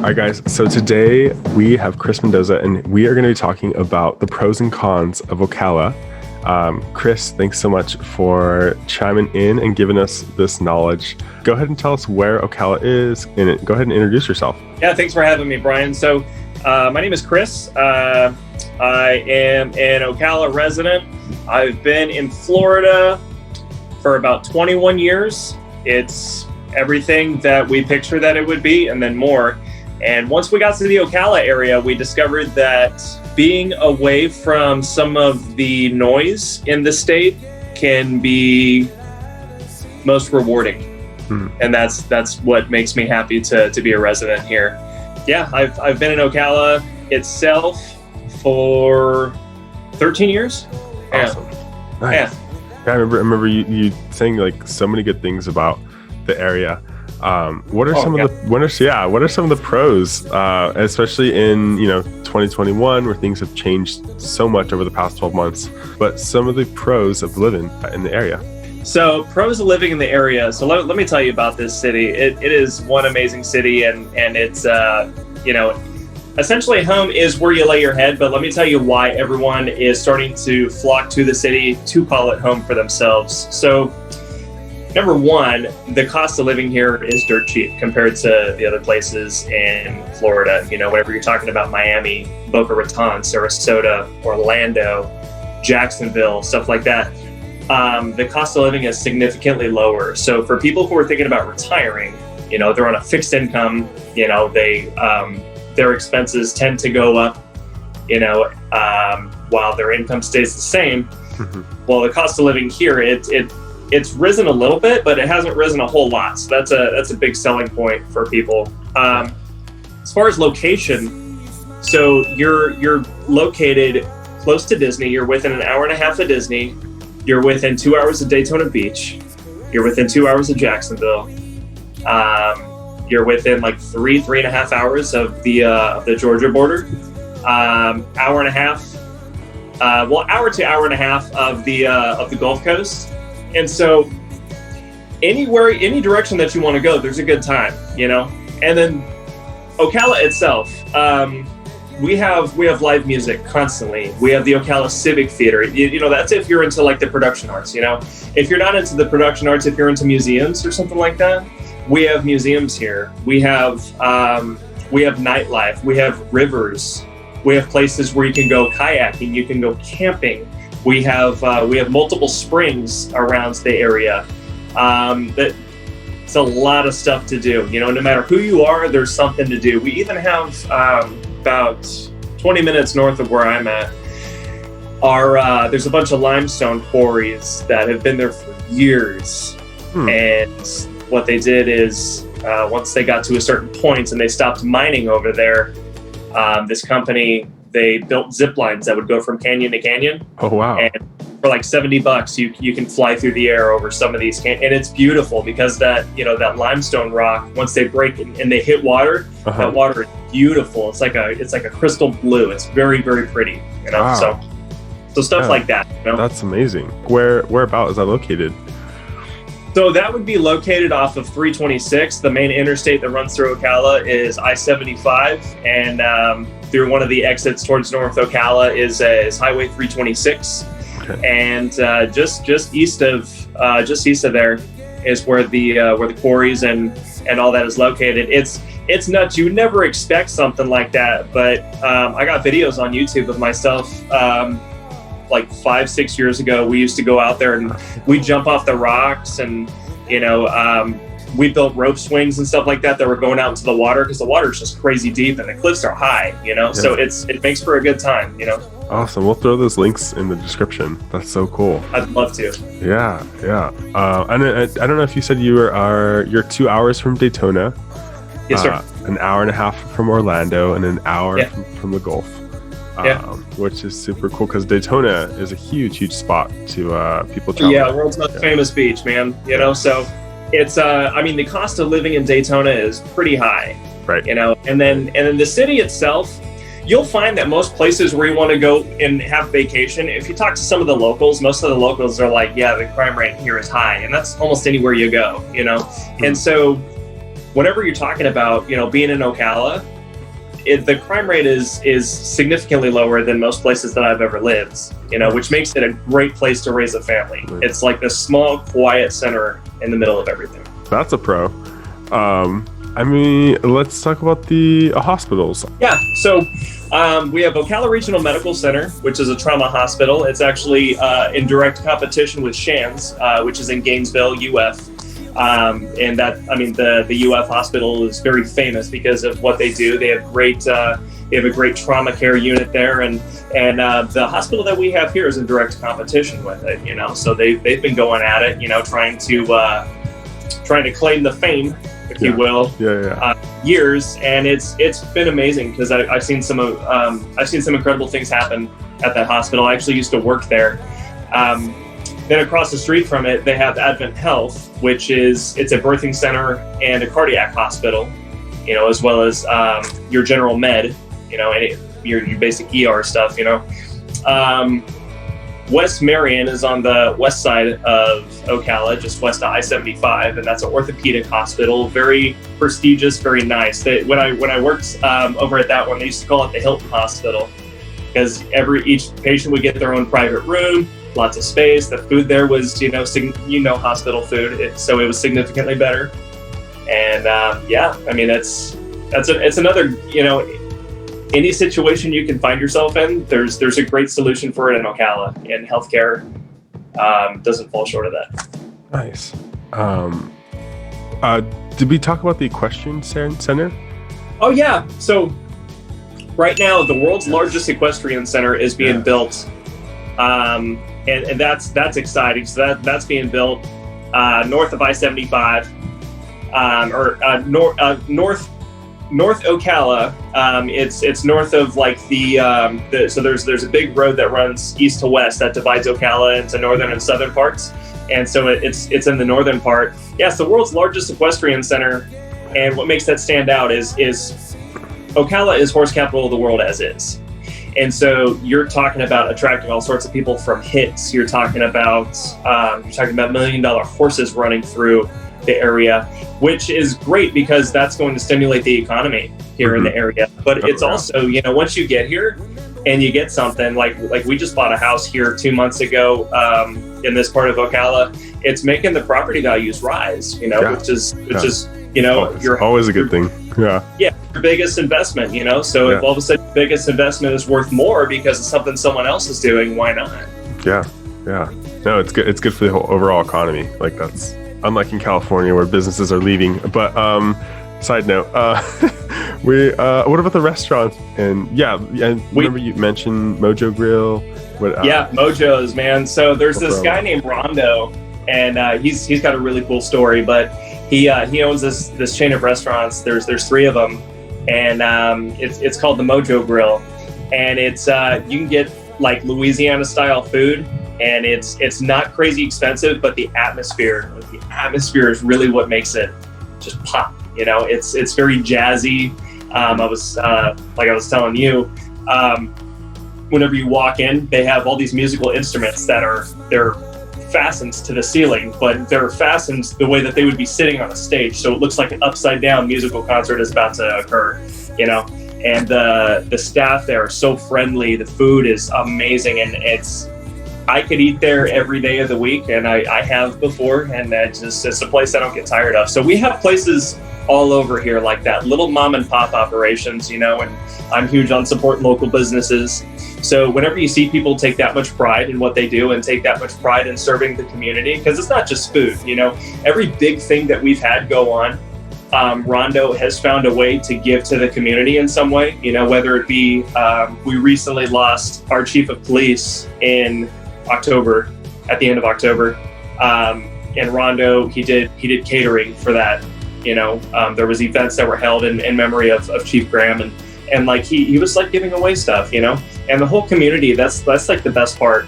All right, guys. So today we have Chris Mendoza, and we are going to be talking about the pros and cons of Ocala. Chris, thanks so much for chiming in and giving us this knowledge. Go ahead and tell us where Ocala is, and go ahead and introduce yourself. Yeah, thanks for having me, Brian. So my name is Chris. I am an Ocala resident. I've been in Florida for about 21 years. It's everything that we picture that it would be, and then more. And once we got to the Ocala area, we discovered that being away from some of the noise in the state can be most rewarding. And that's what makes me happy to be a resident here. Yeah, I've been in Ocala itself for 13 years. Awesome. Yeah. Nice. Yeah. I remember you saying like so many good things about the area. What are some of the pros, especially in 2021 where things have changed so much over the past 12 months, but some of the pros of living in the area? So pros of living in the area. So let me tell you about this city. It is one amazing city, and it's essentially home is where you lay your head. But let me tell you why everyone is starting to flock to the city to call it home for themselves. So number one, the cost of living here is dirt cheap compared to the other places in Florida. Whenever you're talking about Miami, Boca Raton, Sarasota, Orlando, Jacksonville, stuff like that, the cost of living is significantly lower. So for people who are thinking about retiring, they're on a fixed income, their expenses tend to go up, while their income stays the same. Well, the cost of living here, it's risen a little bit, but it hasn't risen a whole lot. So that's a big selling point for people. As far as location, so you're located close to Disney. You're within an hour and a half of Disney. You're within 2 hours of Daytona Beach. You're within 2 hours of Jacksonville. You're within like three and a half hours of the Georgia border. Hour and a half, hour to hour and a half of the Gulf Coast. And so any direction that you want to go, there's a good time, And then Ocala itself, we have live music constantly. We have the Ocala Civic Theater. That's if you're into like the production arts, If you're not into the production arts, if you're into museums or something like that, we have museums here. We have nightlife. We have rivers. We have places where you can go kayaking. You can go camping. We have multiple springs around the area. It's a lot of stuff to do. No matter who you are, there's something to do. We even have about 20 minutes north of where I'm at. There's a bunch of limestone quarries that have been there for years. And what they did is once they got to a certain point and they stopped mining over there, this company, they built zip lines that would go from canyon to canyon. Oh, wow. And for like $70, you can fly through the air over some of these and it's beautiful because that limestone rock, once they break and they hit water, that water is beautiful. It's like a crystal blue. It's very, very pretty, Wow. So stuff like that. That's amazing. Whereabout is that located? So that would be located off of 326. The main interstate that runs through Ocala is I-75, and through one of the exits towards North Ocala is Highway 326. Okay. And just east of there is where the quarries and all that is located. It's nuts. You would never expect something like that, but I got videos on YouTube of myself. Like 5-6 years ago, we used to go out there and we'd jump off the rocks and, we built rope swings and stuff like that were going out into the water because the water is just crazy deep and the cliffs are high, so it makes for a good time, Awesome. We'll throw those links in the description. That's so cool. I'd love to. Yeah. I don't know if you said you're 2 hours from Daytona. Yes, sir. An hour and a half from Orlando and an hour from the Gulf. Which is super cool because Daytona is a huge spot to people travel. Yeah, world's most famous beach, man. So it's the cost of living in Daytona is pretty high, right? And then the city itself, you'll find that most places where you want to go and have vacation, if you talk to some of the locals, most of the locals are like, yeah, the crime rate here is high, and that's almost anywhere you go, And so whenever you're talking about, being in Ocala, the crime rate is significantly lower than most places that I've ever lived, which makes it a great place to raise a family. Right. It's like this small, quiet center in the middle of everything. That's a pro. Let's talk about the hospitals. Yeah, so we have Ocala Regional Medical Center, which is a trauma hospital. It's actually in direct competition with Shands, which is in Gainesville, UF. And the UF hospital is very famous because of what they do. They have a great trauma care unit there, and the hospital that we have here is in direct competition with it. So they've been going at it, trying to claim the fame, if you will, years, and it's been amazing because I've seen some incredible things happen at that hospital. I actually used to work there. Then across the street from it, they have Advent Health, which it's a birthing center and a cardiac hospital, as well as your general med, and your basic ER stuff, West Marion is on the west side of Ocala, just west of I-75, and that's an orthopedic hospital, very prestigious, very nice. When I worked over at that one, they used to call it the Hilton Hospital, because each patient would get their own private room, lots of space. The food there was, hospital food, so it was significantly better. And it's another, any situation you can find yourself in, there's a great solution for it in Ocala, and healthcare doesn't fall short of that. Nice. Did we talk about the Equestrian Center? Oh yeah. So right now, the world's largest equestrian center is being built. And that's exciting. So that's being built north of I-75, North Ocala. It's north of like so there's a big road that runs east to west that divides Ocala into northern and southern parts, and so it's in the northern part. Yeah, it's the world's largest equestrian center, and what makes that stand out is Ocala is horse capital of the world as is. And so you're talking about attracting all sorts of people from hits. You're talking about $1 million horses running through the area, which is great because that's going to stimulate the economy here in the area. But it's also, once you get here and you get something like we just bought a house here 2 months ago in this part of Ocala, it's making the property values rise. Which is always a good thing. Yeah, your biggest investment. So if all of a sudden your biggest investment is worth more because of something someone else is doing, why not? Yeah. No, it's good. It's good for the whole overall economy. Like that's unlike in California where businesses are leaving. But side note, what about the restaurants? And remember you mentioned Mojo Grill. Mojo's, man. So there's this guy named Rondo, and he's got a really cool story, but he owns this chain of restaurants. There's 3 of them, and it's called the Mojo Grill, and it's you can get like Louisiana style food, and it's not crazy expensive, but the atmosphere is really what makes it just pop. It's very jazzy. I was telling you, whenever you walk in, they have all these musical instruments they're fastened to the ceiling, but they're fastened the way that they would be sitting on a stage, so it looks like an upside down musical concert is about to occur. And the staff there are so friendly. The food is amazing, and I could eat there every day of the week, and I have before, and it's a place I don't get tired of. So we have places all over here like that, little mom and pop operations, and I'm huge on supporting local businesses. So whenever you see people take that much pride in what they do and take that much pride in serving the community, because it's not just food, every big thing that we've had go on, Rondo has found a way to give to the community in some way, whether it be, we recently lost our chief of police in October, at the end of October, and Rondo, he did catering for that. There was events that were held in memory of Chief Graham, and like he was like giving away stuff, and the whole community. That's like the best part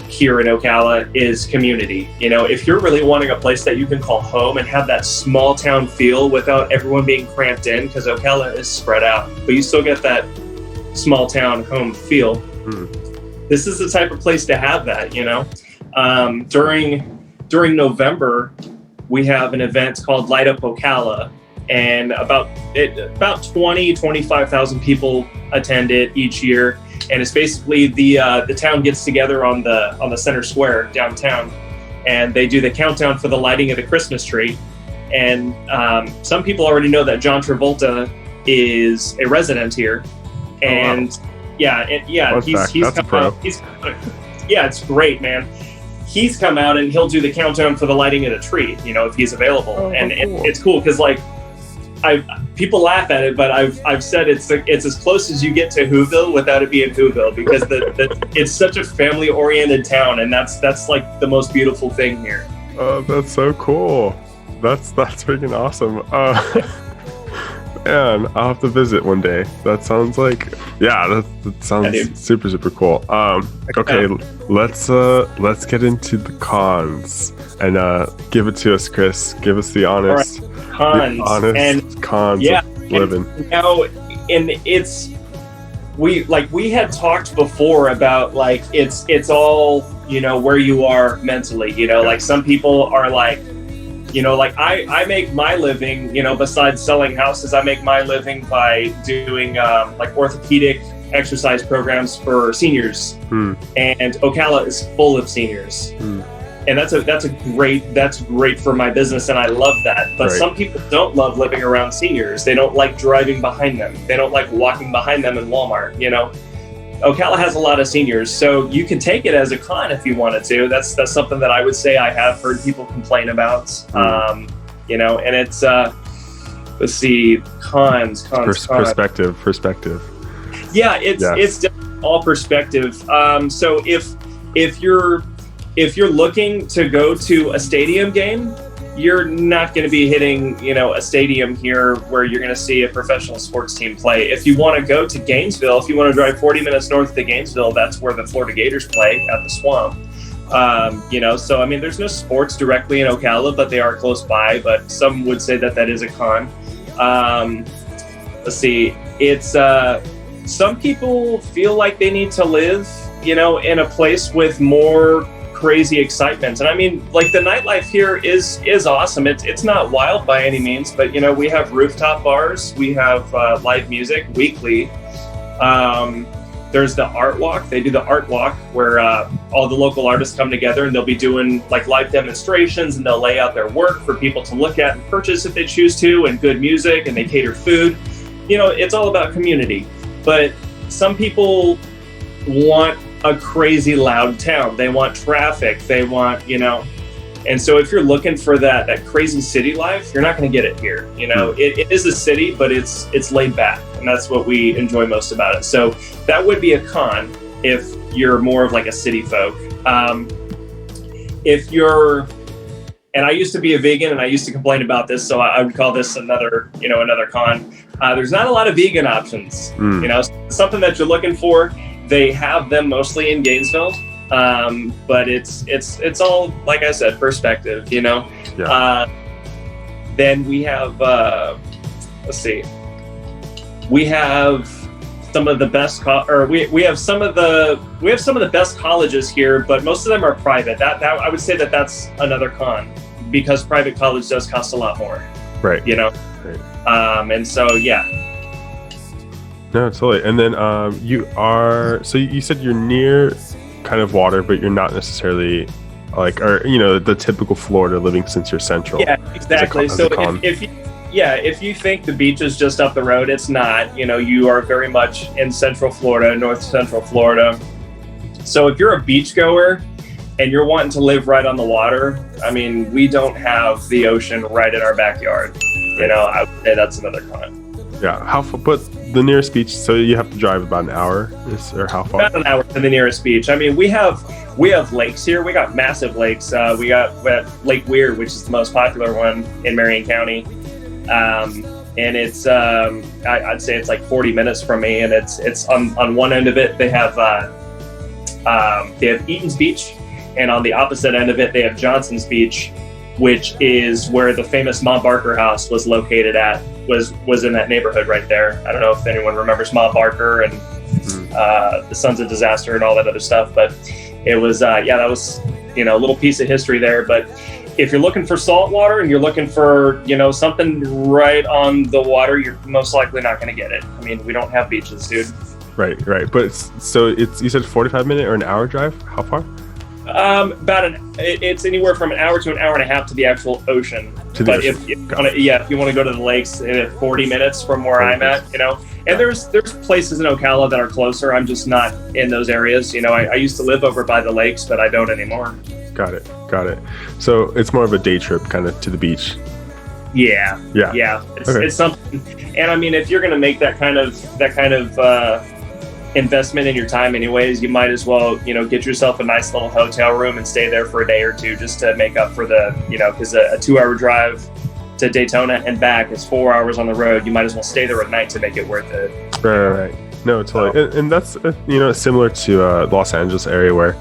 here in Ocala is community. If you're really wanting a place that you can call home and have that small town feel without everyone being cramped in, because Ocala is spread out, but you still get that small town home feel. This is the type of place to have that. During November, we have an event called Light Up Ocala, and about 25,000 people attend it each year. And it's basically the town gets together on the center square downtown, and they do the countdown for the lighting of the Christmas tree. And some people already know that John Travolta is a resident here, and he's come out. It's great, man. He's come out and he'll do the countdown for the lighting of the tree, if he's available. Cool. It's cool because people laugh at it, but I've said it's as close as you get to Whoville without it being Whoville, because it's such a family oriented town, and that's like the most beautiful thing here. Oh, that's so cool. That's freaking awesome. Man, I'll have to visit one day. That sounds like, that sounds super, super cool. Okay, let's get into the cons and give it to us, Chris. Give us the honest, cons of living. We had talked before about it's all where you are mentally. Like some people are like, I make my living, besides selling houses, I make my living by doing orthopedic exercise programs for seniors. And Ocala is full of seniors. And that's great for my business, and I love that. But some people don't love living around seniors. They don't like driving behind them. They don't like walking behind them in Walmart, Ocala has a lot of seniors, so you can take it as a con if you wanted to. That's something that I would say I have heard people complain about. And it's let's see, cons. Perspective. Yeah, it's definitely all perspective. So if you're looking to go to a stadium game, you're not going to be hitting, a stadium here where you're going to see a professional sports team play. If you want to go to Gainesville, if you want to drive 40 minutes north to Gainesville, that's where the Florida Gators play, at the Swamp. So there's no sports directly in Ocala, but they are close by. But some would say that is a con. Let's see. It's some people feel like they need to live, in a place with more crazy excitement. And the nightlife here is awesome. It's not wild by any means, but we have rooftop bars, we have live music weekly. There's the art walk. They do the art walk where all the local artists come together, and they'll be doing live demonstrations, and they'll lay out their work for people to look at and purchase if they choose to, and good music, and they cater food. It's all about community. But some people want a crazy loud town. They want traffic. They want, and so if you're looking for that crazy city life, you're not going to get it here. It is a city, but it's laid back, and that's what we enjoy most about it. So that would be a con if you're more of a city folk. If you're, and I used to be a vegan, and I used to complain about this, so I would call this another con. There's not a lot of vegan options. Something that you're looking for. They have them mostly in Gainesville, but it's all, like I said, perspective, Then we have, we have some of the best, we have some of the best colleges here, but most of them are private. That I would say that's another con, because private college does cost a lot more. Right. Right. And so, No, totally. And then you said you're near kind of water, but you're not necessarily the typical Florida living, since you're central. Yeah, exactly. If you think the beach is just up the road, it's not. You are very much in central Florida, north central Florida. So if you're a beach goer and you're wanting to live right on the water, we don't have the ocean right in our backyard. I would say that's another con. Yeah, how far? But the nearest beach, so you have to drive about an hour, or how far? About an hour to the nearest beach. We have lakes here. We got massive lakes. We got Lake Weir, which is the most popular one in Marion County, and it's I'd say it's 40 minutes from me, and it's on one end of it they have Eaton's Beach, and on the opposite end of it they have Johnson's Beach, which is where the famous Ma Barker house was located at. Was in that neighborhood right there. I don't know if anyone remembers Ma Barker and the Sons of Disaster and all that other stuff, but it was that was a little piece of history there. But if you're looking for salt water and you're looking for, something right on the water, you're most likely not going to get it. I mean, we don't have beaches, dude. Right. But you said 45-minute or an hour drive? How far? It's anywhere from an hour to an hour and a half to the actual ocean. But if you want to go to the lakes, 40 minutes from where I'm at, and there's places in Ocala that are closer. I'm just not in those areas. I used to live over by the lakes, but I don't anymore. Got it. So it's more of a day trip kind of to the beach. Yeah. It's something. And I mean, if you're going to make that kind of investment in your time anyways, you might as well, get yourself a nice little hotel room and stay there for a day or two just to make up for the, because a 2-hour drive to Daytona and back is 4 hours on the road. You might as well stay there at night to make it worth it. Right. No, totally. And that's, similar to Los Angeles area where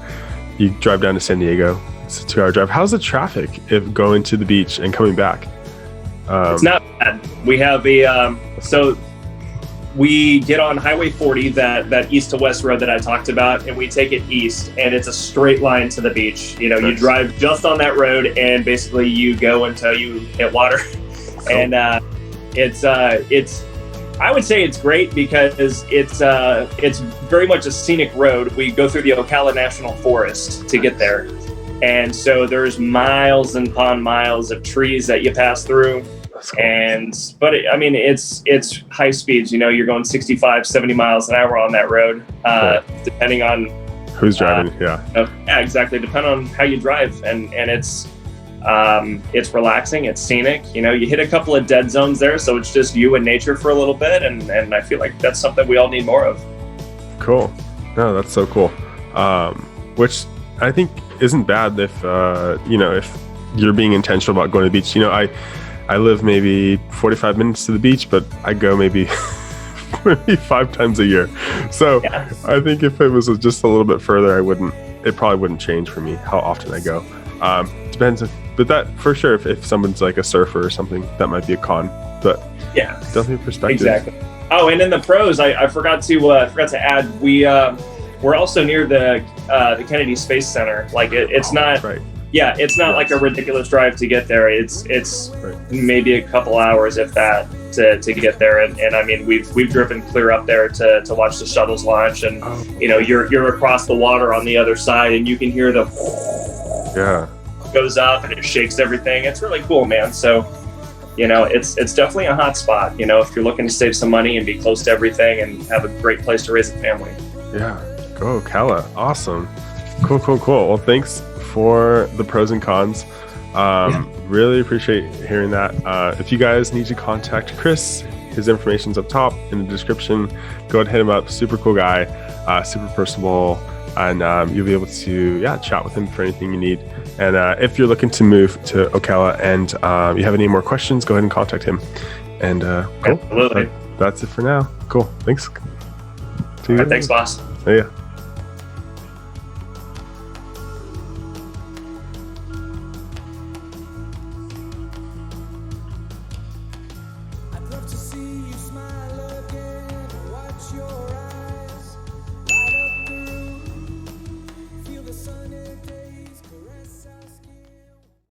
you drive down to San Diego. It's a 2-hour drive. How's the traffic if going to the beach and coming back? It's not bad. We have we get on Highway 40, that east to west road that I talked about, and we take it east, and it's a straight line to the beach. You drive just on that road, and basically you go until you hit water. Cool. And it's I would say it's great because it's very much a scenic road. We go through the Ocala National Forest to get there, and so there's miles upon miles of trees that you pass through. But it's high speeds. You're going 65, 70 miles an hour on that road, depending on who's driving. Yeah, exactly. Depending on how you drive, and it's relaxing. It's scenic. You hit a couple of dead zones there, so it's just you and nature for a little bit, and I feel like that's something we all need more of. Cool. No, that's so cool. Which I think isn't bad if if you're being intentional about going to the beach. I live maybe 45 minutes to the beach, but I go maybe 5 times a year. So yeah. I think if it was just a little bit further, it probably wouldn't change for me how often I go. Depends but that for sure, if someone's like a surfer or something, that might be a con, but yeah, definitely perspective. Exactly. Oh, and in the pros, I forgot to add, we're also near the Kennedy Space Center. Like it's not, right. Yeah, it's not like a ridiculous drive to get there. It's right. Maybe a couple hours, if that, to get there. And I mean, we've driven clear up there to watch the shuttles launch, and you're across the water on the other side, and you can hear the goes up and it shakes everything. It's really cool, man. So it's definitely a hot spot. If you're looking to save some money and be close to everything and have a great place to raise a family. Yeah, go Ocala. Awesome. Cool. Well, thanks for the pros and cons. Really appreciate hearing that. If you guys need to contact Chris, his information's up top in the description. Go ahead and hit him up. Super cool guy, super personable, and you'll be able to chat with him for anything you need. And if you're looking to move to Ocala and you have any more questions, go ahead and contact him. And cool. Absolutely. That's it for now. Cool. Thanks. All right, thanks, boss. Yeah.